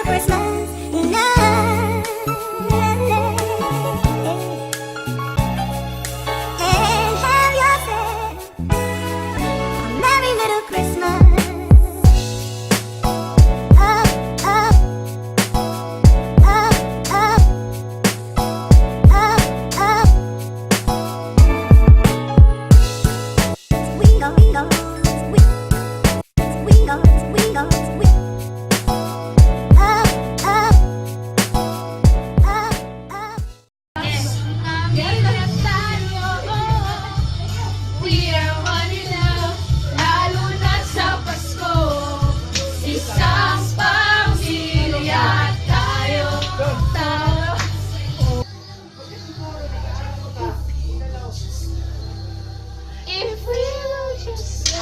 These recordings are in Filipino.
Christmas night. And have yourself a merry little Christmas. Up, up, up, up, up, up. We go, we go, we go, we go, we up, up, up, up. Ganyan tayo, we are one in love, lalo na sa Pasko. Isang pamilya tayo. If we will just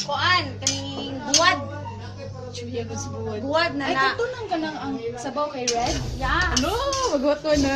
Kuan, kaning buwad. Buwad na Ay, na. katunan ka lang ang sabaw kay Red? Yeah. Ano? Magwato na.